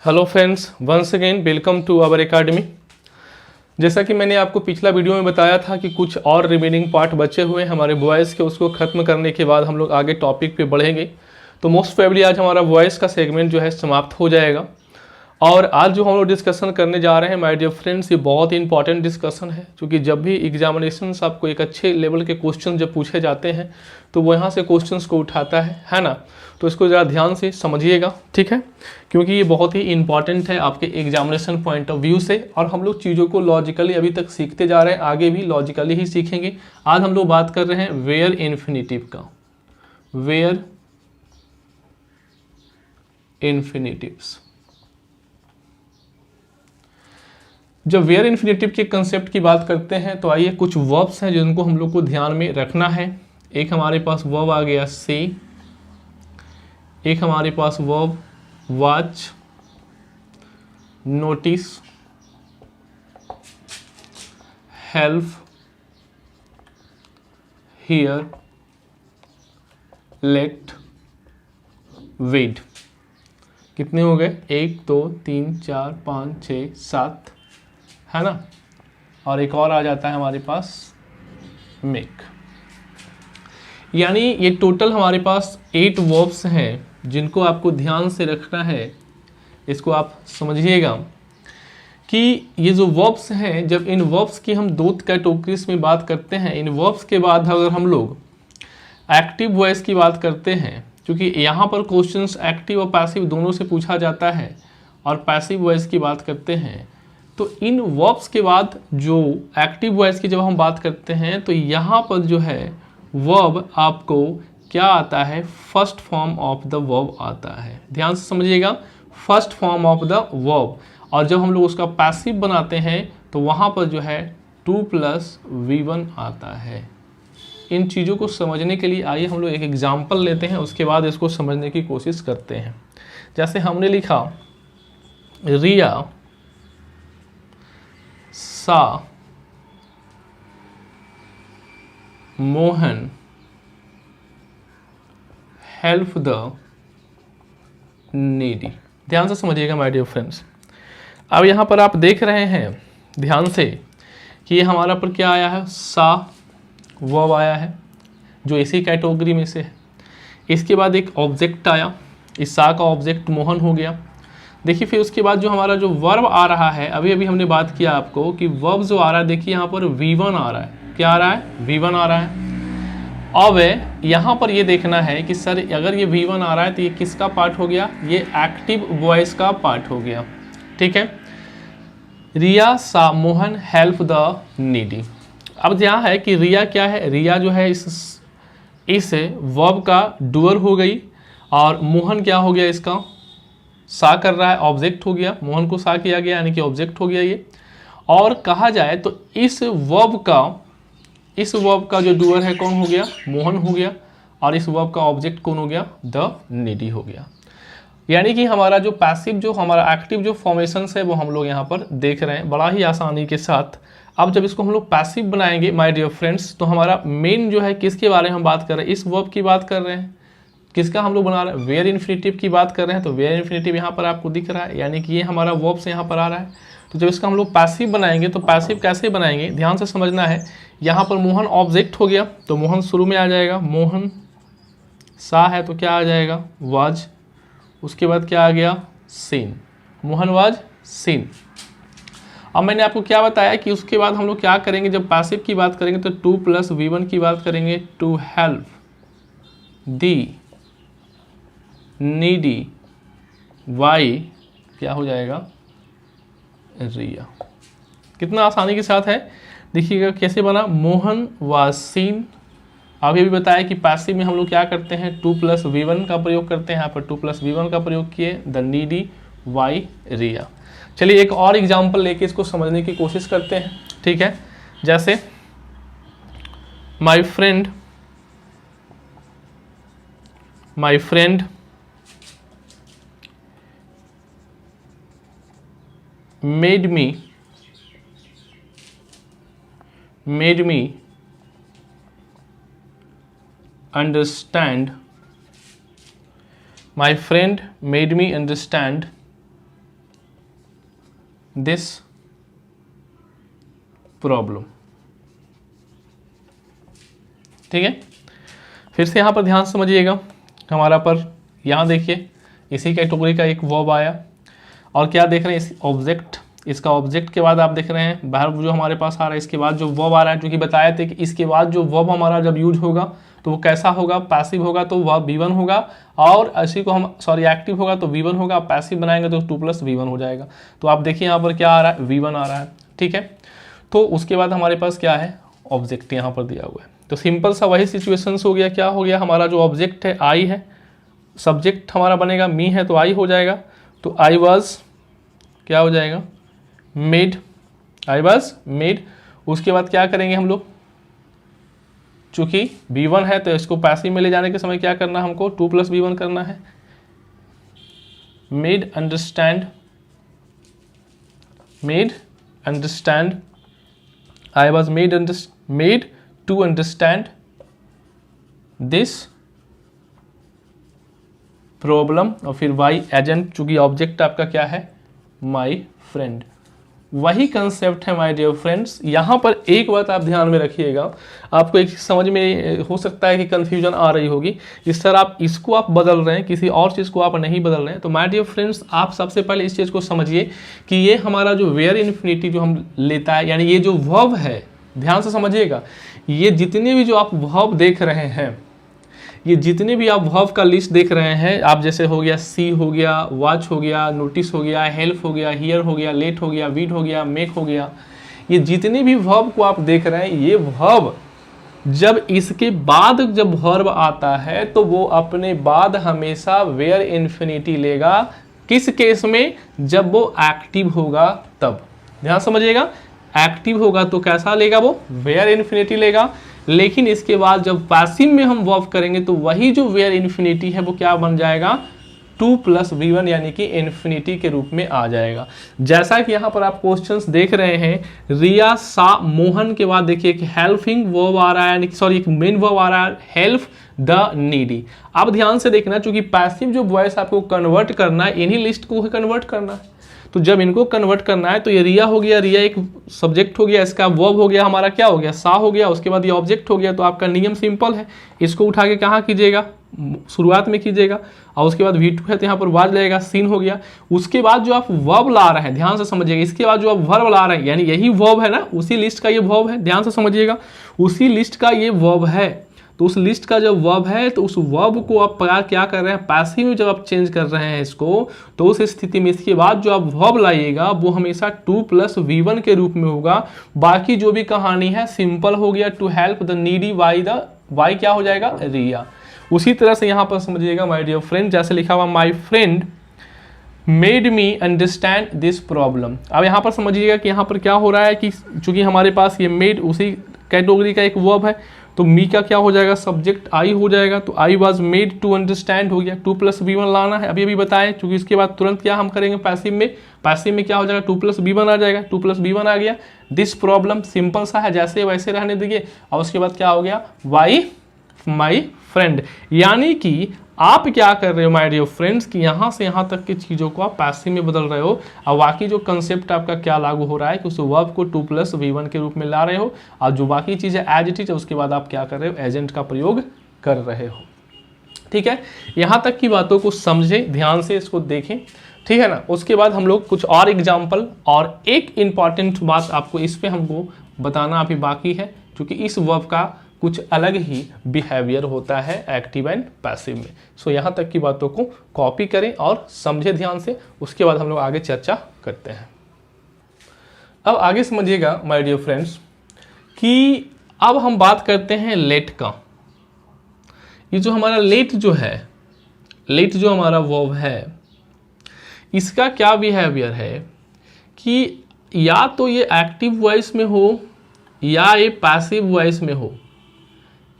Hello friends, once again welcome to our academy. जैसा कि मैंने आपको पिछला वीडियो में बताया था कि कुछ और रिमेनिंग पार्ट बचे हुए हैं हमारे वॉइस के, उसको खत्म करने के बाद हम लोग आगे टॉपिक पे बढ़ेंगे। तो मोस्ट प्रोबेबली आज हमारा वॉइस का सेगमेंट जो है समाप्त हो जाएगा। और आज जो हम लोग डिस्कशन करने जा रहे हैं माय डियर फ्रेंड्स, ये बहुत ही इंपॉर्टेंट डिस्कशन है, क्योंकि जब भी एग्जामिनेशंस आपको एक अच्छे लेवल के क्वेश्चन जब पूछे जाते हैं तो वो यहाँ से क्वेश्चंस को उठाता है ना। तो इसको ज़रा ध्यान से समझिएगा, ठीक है, क्योंकि ये बहुत ही इंपॉर्टेंट है आपके एग्जामिनेशन पॉइंट ऑफ व्यू से। और हम लोग चीज़ों को लॉजिकली अभी तक सीखते जा रहे हैं, आगे भी लॉजिकली ही सीखेंगे। आज हम लोग बात कर रहे हैं वेयर इन्फिनिटिव का, वेयर इन्फिनिटिव्स। जब वेयर इन्फिनिटिव के कंसेप्ट की बात करते हैं तो आइए कुछ वर्ब्स हैं जिनको हम लोग को ध्यान में रखना है। एक हमारे पास वर्ब आ गया सी, एक हमारे पास verb watch, notice, help, hear, let, wait. कितने हो गए? 1 2 3 4 5 6 7, है ना। और एक और आ जाता है हमारे पास मेक। यानी ये टोटल हमारे पास 8 वर्ब्स हैं जिनको आपको ध्यान से रखना है। इसको आप समझिएगा कि ये जो वर्ब्स हैं, जब इन वर्ब्स की हम दो कैटेगरीज में बात करते हैं, इन वर्ब्स के बाद अगर हम लोग एक्टिव वॉइस की बात करते हैं, क्योंकि यहाँ पर क्वेश्चंस एक्टिव और पैसिव दोनों से पूछा जाता है, और पैसिव वॉइस की बात करते हैं, तो इन वर्ब्स के बाद जो एक्टिव वॉइस की जब हम बात करते हैं तो यहाँ पर जो है वर्ब आपको क्या आता है? First form of the verb आता है। ध्यान से समझिएगा, first form of the verb. और जब हम लोग उसका पैसिव बनाते हैं तो वहाँ पर जो है 2 + V1 आता है। इन चीज़ों को समझने के लिए आइए हम लोग एक एग्जाम्पल लेते हैं, उसके बाद इसको समझने की कोशिश करते हैं। जैसे हमने लिखा रिया सा मोहन हेल्प द नीडी। ध्यान से समझिएगा माय डियर फ्रेंड्स। अब यहाँ पर आप देख रहे हैं ध्यान से कि ये हमारा पर क्या आया है? सा वर्ब आया है जो इसी कैटेगरी में से है। इसके बाद एक ऑब्जेक्ट आया, इस सा का ऑब्जेक्ट मोहन हो गया। देखिए फिर उसके बाद जो हमारा जो वर्ब आ रहा है, अभी अभी हमने बात किया आपको कि वर्ब जो आ रहा है, देखिए यहाँ पर V1 आ रहा है। क्या आ रहा है? V1 आ रहा है। अब यहाँ पर ये देखना है कि सर अगर ये V1 आ रहा है तो ये किसका पार्ट हो गया? ये एक्टिव वॉइस का पार्ट हो गया, ठीक है। रिया सा मोहन हेल्प द नीडी। अब यहाँ है कि रिया क्या है? रिया जो है इस वर्ब का डूअर हो गई, और मोहन क्या हो गया? इसका सा कर रहा है, ऑब्जेक्ट हो गया। मोहन को सा किया गया यानी कि ऑब्जेक्ट हो गया ये। और कहा जाए तो इस वर्ब का जो डूअर है कौन हो गया? मोहन हो गया। और इस वर्ब का ऑब्जेक्ट कौन हो गया? द नीडी हो गया। यानी कि हमारा जो पैसिव, जो हमारा एक्टिव जो फॉर्मेशंस है वो हम लोग यहाँ पर देख रहे हैं बड़ा ही आसानी के साथ। अब जब इसको हम लोग पैसिव बनाएंगे माय डियर फ्रेंड्स, तो हमारा मेन जो है किसके बारे में हम बात कर रहे हैं? इस वर्ब की बात कर रहे हैं। किसका हम लोग बना रहे हैं? वेयर इन्फिनिटिव की बात कर रहे हैं। तो वेयर इन्फिनिटिव यहाँ पर आपको दिख रहा है, यानी कि ये हमारा वर्ब से यहाँ पर आ रहा है। तो जब इसका हम लोग पैसिव बनाएंगे तो पैसिव कैसे बनाएंगे? ध्यान से समझना है। यहाँ पर मोहन ऑब्जेक्ट हो गया तो मोहन शुरू में आ जाएगा, मोहन। सा है तो क्या आ जाएगा? वाज। उसके बाद क्या आ गया? सीन। Mohan was scene. अब मैंने आपको क्या बताया कि उसके बाद हम लोग क्या करेंगे? जब पैसिव की बात करेंगे तो 2 + V1 की बात करेंगे, to help the needy Y क्या हो जाएगा? रिया। कितना आसानी के साथ है, देखिएगा कैसे बना। Mohan was scene. अभी भी बताया कि पैसिव में हम लोग क्या करते हैं? 2 + V1 का प्रयोग करते हैं। यहाँ पर 2 + V1 का प्रयोग किए, द नीडी वाई रिया। चलिए एक और एग्जाम्पल लेके इसको समझने की कोशिश करते हैं, ठीक है। जैसे my friend made me understand. My friend made me understand this problem. ठीक है, फिर से यहाँ पर ध्यान से समझिएगा, हमारा पर यहाँ देखिए इसी कैटेगरी का एक वर्ब आया और क्या देख रहे हैं, इस ऑब्जेक्ट, इसका ऑब्जेक्ट के बाद आप देख रहे हैं वर्ब जो हमारे पास आ रहा है, इसके बाद जो वर्ब आ रहा है, जो कि बताए थे कि इसके बाद जो वर्ब हमारा जब यूज होगा तो वो कैसा होगा, पैसिव होगा तो वह V1 होगा, और इसी को हम एक्टिव होगा तो V1 होगा, पैसिव बनाएंगे तो 2 + V1 हो जाएगा। तो आप देखिए यहाँ पर क्या आ रहा है, V1 आ रहा है। ठीक है, तो उसके बाद हमारे पास क्या है, ऑब्जेक्ट यहाँ पर दिया हुआ है। तो सिंपल सा वही सिचुएशंस हो गया, क्या हो गया, हमारा जो ऑब्जेक्ट है आई है, सब्जेक्ट हमारा बनेगा मी है तो आई हो जाएगा, तो आई वॉज क्या हो जाएगा, मेड, आई वॉज मेड। उसके बाद क्या करेंगे हम लोग, चूंकि V1 है तो इसको पैसिव में ले जाने के समय क्या करना है हमको, 2 + V1 करना है। Made understand, made understand, I was made to understand this problem, और फिर वाई एजेंट, चूंकि ऑब्जेक्ट आपका क्या है, माई फ्रेंड। वही कंसेप्ट है माय डियर फ्रेंड्स। यहाँ पर एक बात आप ध्यान में रखिएगा, आपको एक समझ में हो सकता है कि कंफ्यूजन आ रही होगी, इस तरह आप इसको आप बदल रहे हैं, किसी और चीज़ को आप नहीं बदल रहे हैं। तो माय डियर फ्रेंड्स, आप सबसे पहले इस चीज़ को समझिए कि ये हमारा जो वेयर इन्फिनिटी जो हम लेता है, यानी ये जो वर्ब है, ध्यान से समझिएगा, ये जितने भी जो आप वर्ब देख रहे हैं, ये जितने भी आप वर्ब का लिस्ट देख रहे हैं, आप जैसे हो गया सी हो गया, वॉच हो गया, नोटिस हो गया, हेल्प हो गया, हियर हो गया, लेट हो गया, वीड हो गया, मेक हो गया, ये जितने भी वर्ब को आप देख रहे हैं, ये वर्ब जब इसके बाद जब वर्ब आता है तो वो अपने बाद हमेशा वेयर इन्फिनिटी लेगा। किस केस में, जब वो एक्टिव होगा तब। ध्यान समझिएगा, एक्टिव होगा तो कैसा लेगा, वो वेयर इन्फिनिटी लेगा। लेकिन इसके बाद जब पैसिव में हम वर्ब करेंगे तो वही जो वेयर इन्फिनिटी है वो क्या बन जाएगा, 2 + V1, यानी कि इन्फिनिटी के रूप में आ जाएगा। जैसा कि यहाँ पर आप क्वेश्चंस देख रहे हैं, रिया, सा, मोहन के बाद देखिए एक हेल्पिंग वर्ब आ रहा है, यानी सॉरी एक मेन वर्ब आ रहा है, हेल्प द नीडी। आप ध्यान से देखना, चूंकि पैसिव जो वॉइस आपको कन्वर्ट करना है, इन्हीं लिस्ट को कन्वर्ट करना है, तो जब इनको कन्वर्ट करना है तो ये रिया हो गया, रिया एक सब्जेक्ट हो गया, इसका वर्ब हो गया हमारा क्या हो गया, सा हो गया, उसके बाद ये ऑब्जेक्ट हो गया। तो आपका नियम सिंपल है, इसको उठा के कहाँ कीजिएगा, शुरुआत में कीजिएगा, और उसके बाद V2 है तो यहाँ पर वाज लगेगा, सीन हो गया। उसके बाद जो आप वर्ब ला रहे हैं, ध्यान से समझिएगा, इसके बाद जो आप वर्ब ला रहे हैं, यानी यही वर्ब है ना, उसी लिस्ट का ये वर्ब है, ध्यान से समझिएगा, उसी लिस्ट का ये वर्ब है। तो उस लिस्ट का जब वर्ब है तो उस वर्ब को आप क्या कर रहे हैं, पैसिव में जब आप चेंज कर रहे हैं इसको, तो उस स्थिति में इसके बाद जो आप वर्ब लाइएगा वो हमेशा 2 + V1 के रूप में होगा। बाकी जो भी कहानी है सिंपल हो गया, to help the needy, Y क्या हो जाएगा, रिया। उसी तरह से यहाँ पर समझिएगा माय डियर फ्रेंड, जैसे लिखा हुआ my friend made me understand this problem. अब यहाँ पर समझिएगा कि यहाँ पर क्या हो रहा है कि चूंकि हमारे पास ये मेड उसी कैटेगरी का एक वर्ब है, तो मी का क्या हो जाएगा, सब्जेक्ट आई हो जाएगा, तो I was made to understand हो गया, 2 + V1 लाना है, अभी बताएं, क्योंकि इसके बाद तुरंत क्या हम करेंगे, पैसिव में क्या हो जाएगा, 2 + V1 आ जाएगा, 2 + V1 आ गया। दिस प्रॉब्लम सिंपल सा है, जैसे वैसे रहने दीजिए, और उसके बाद क्या हो गया, वाई माई फ्रेंड। यानी कि आप क्या कर रहे हो माय डियर फ्रेंड्स कि यहाँ से यहाँ तक की चीज़ों को आप पैसिव में बदल रहे हो, और बाकी जो कंसेप्ट आपका क्या लागू हो रहा है कि उस वर्ब को 2 + V1 के रूप में ला रहे हो, और जो बाकी चीज़ें एज इट इज, उसके बाद आप क्या कर रहे हो, एजेंट का प्रयोग कर रहे हो। ठीक है, यहाँ तक की बातों को समझें, ध्यान से इसको देखें, ठीक है ना। उसके बाद हम लोग कुछ और एग्जाम्पल, और एक इम्पॉर्टेंट बात आपको इस पर हमको बताना अभी बाकी है, क्योंकि इस वर्ब का कुछ अलग ही बिहेवियर होता है एक्टिव एंड पैसिव में। सो यहाँ तक की बातों को कॉपी करें और समझें ध्यान से, उसके बाद हम लोग आगे चर्चा करते हैं। अब आगे समझिएगा माय डियर फ्रेंड्स कि अब हम बात करते हैं लेट का। ये जो हमारा लेट जो है, लेट जो हमारा वर्ब है, इसका क्या बिहेवियर है कि या तो ये एक्टिव वॉइस में हो या ये पैसिव वॉइस में हो,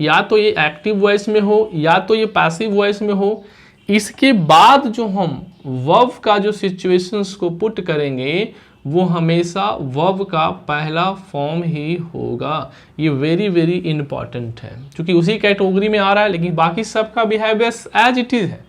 या तो ये एक्टिव वॉइस में हो या तो ये पैसिव वॉइस में हो। इसके बाद जो हम वर्ब का जो सिचुएशंस को पुट करेंगे वो हमेशा वर्ब का पहला फॉर्म ही होगा। ये वेरी वेरी इंपॉर्टेंट है, क्योंकि उसी कैटेगरी में आ रहा है, लेकिन बाकी सबका बिहेवियर एज इट इज है।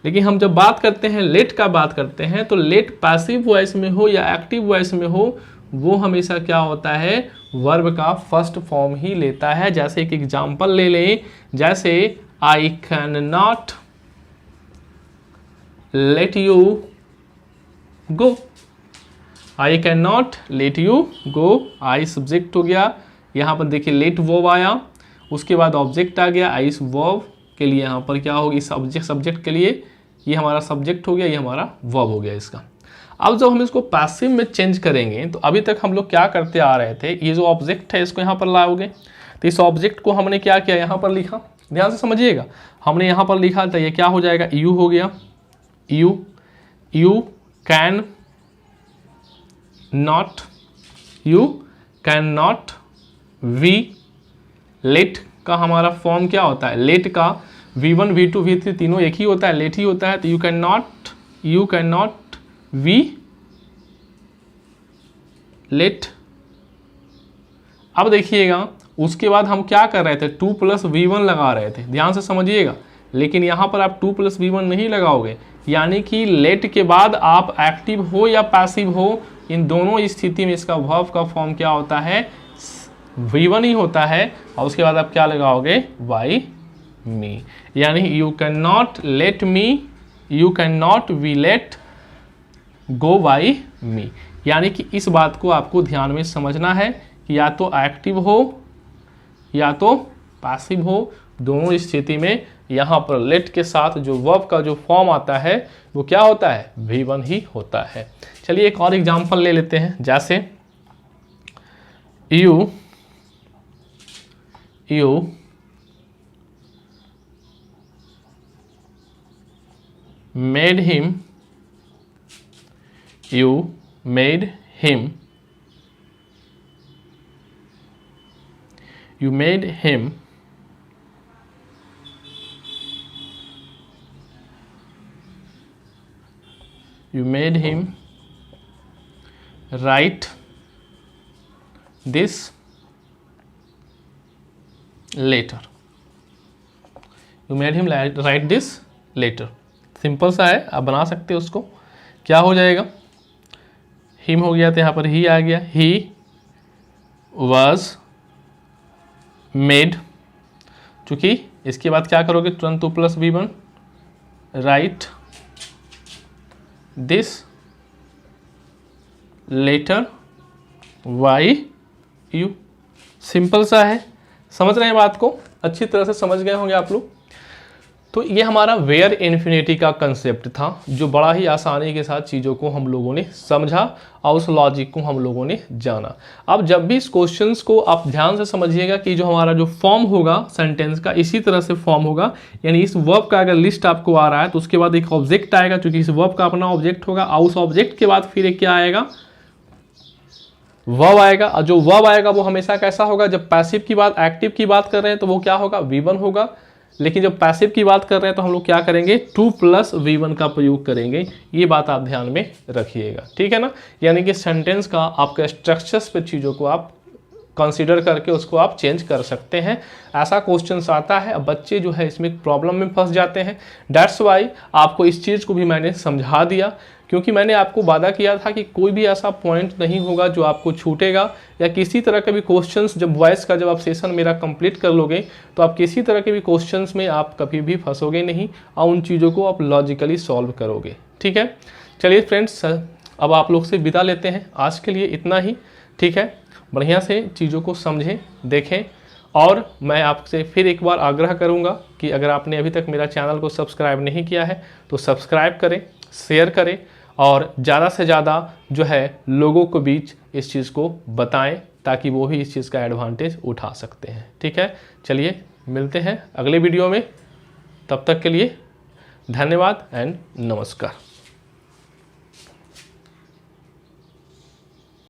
लेकिन हम जब बात करते हैं लेट का बात करते हैं तो लेट पैसिव वॉइस में हो या एक्टिव वॉइस में हो, वो हमेशा क्या होता है, वर्ब का फर्स्ट फॉर्म ही लेता है। जैसे एक एग्जांपल ले लें, जैसे I can not let you go, I can not let you go, I subject हो गया, यहाँ पर देखिए लेट वर्ब आया, उसके बाद ऑब्जेक्ट आ गया, आई इस वर्ब के लिए यहाँ पर क्या होगी, सब्जेक्ट के लिए ये हमारा सब्जेक्ट हो गया, ये हमारा वर्ब हो गया इसका। अब जब हम इसको पैसिव में चेंज करेंगे तो अभी तक हम लोग क्या करते आ रहे थे, ये जो ऑब्जेक्ट है इसको यहाँ पर लाओगे तो इस ऑब्जेक्ट को हमने क्या किया, यहाँ पर लिखा, ध्यान से समझिएगा, हमने यहाँ पर लिखा था, ये क्या हो जाएगा, यू हो गया, you can not V, let का हमारा फॉर्म क्या होता है, लेट का V1 V2 V3 तीनों एक ही होता है, लेट ही होता है, तो you can not V let. अब देखिएगा उसके बाद हम क्या कर रहे थे, 2 + V1 लगा रहे थे, ध्यान से समझिएगा, लेकिन यहाँ पर आप 2 + V1 नहीं लगाओगे, यानी कि लेट के बाद आप एक्टिव हो या पैसिव हो, इन दोनों स्थिति में इसका वर्ब का फॉर्म क्या होता है, V1 ही होता है, और उसके बाद आप क्या लगाओगे, बाई मी, यानी you can not let we let go by me. यानी कि इस बात को आपको ध्यान में समझना है कि या तो एक्टिव हो या तो पैसिव हो, दोनों स्थिति में यहाँ पर लेट के साथ जो वर्ब का जो फॉर्म आता है वो क्या होता है, V1 ही होता है। चलिए एक और एग्जांपल ले लेते हैं, जैसे you made him write this letter, you made him write this letter, simple सा है, आप बना सकते हो उसको, क्या हो जाएगा, हिम हो गया तो यहाँ पर ही आ गया, ही वॉज मेड, चूंकि इसके बाद क्या करोगे, तुरंत 2 + V1 write this letter by you, simple सा है, समझ रहे हैं बात को, अच्छी तरह से समझ गए होंगे आप लोग। तो ये हमारा वेयर इन्फिनिटी का कंसेप्ट था, जो बड़ा ही आसानी के साथ चीज़ों को हम लोगों ने समझा और उस लॉजिक को हम लोगों ने जाना। अब जब भी इस क्वेश्चंस को आप ध्यान से समझिएगा कि जो हमारा जो फॉर्म होगा सेंटेंस का इसी तरह से फॉर्म होगा, यानी इस वर्ब का अगर लिस्ट आपको आ रहा है तो उसके बाद एक ऑब्जेक्ट आएगा, क्योंकि इस वर्ब का अपना ऑब्जेक्ट होगा, और उस ऑब्जेक्ट के बाद फिर एक क्या आएगा, वर्ब आएगा, और जो वर्ब आएगा वो हमेशा कैसा होगा, जब पैसिव की बात एक्टिव की बात कर रहे हैं तो वो क्या होगा, V1 होगा, लेकिन जब पैसिव की बात कर रहे हैं तो हम लोग क्या करेंगे, 2 + V1 का प्रयोग करेंगे। ये बात आप ध्यान में रखिएगा, ठीक है ना। यानी कि सेंटेंस का आपके स्ट्रक्चर्स पे चीज़ों को आप कंसीडर करके उसको आप चेंज कर सकते हैं। ऐसा क्वेश्चंस आता है, अब बच्चे जो है इसमें प्रॉब्लम में फंस जाते हैं। दैट्स वाई आपको इस चीज़ को भी मैंने समझा दिया, क्योंकि मैंने आपको वादा किया था कि कोई भी ऐसा पॉइंट नहीं होगा जो आपको छूटेगा, या किसी तरह के भी क्वेश्चंस, जब वॉइस का जब आप सेशन मेरा कंप्लीट कर लोगे तो आप किसी तरह के भी क्वेश्चंस में आप कभी भी फंसोगे नहीं, और उन चीज़ों को आप लॉजिकली सॉल्व करोगे, ठीक है। चलिए फ्रेंड्स, अब आप लोग से विदा लेते हैं, आज के लिए इतना ही, ठीक है। बढ़िया से चीज़ों को समझें, देखें, और मैं आपसे फिर एक बार आग्रह करूंगा कि अगर आपने अभी तक मेरा चैनल को सब्सक्राइब नहीं किया है तो सब्सक्राइब करें, शेयर करें, और ज़्यादा से ज़्यादा जो है लोगों के बीच इस चीज़ को बताएं, ताकि वो भी इस चीज़ का एडवांटेज उठा सकते हैं, ठीक है। चलिए मिलते हैं अगले वीडियो में, तब तक के लिए धन्यवाद एंड नमस्कार।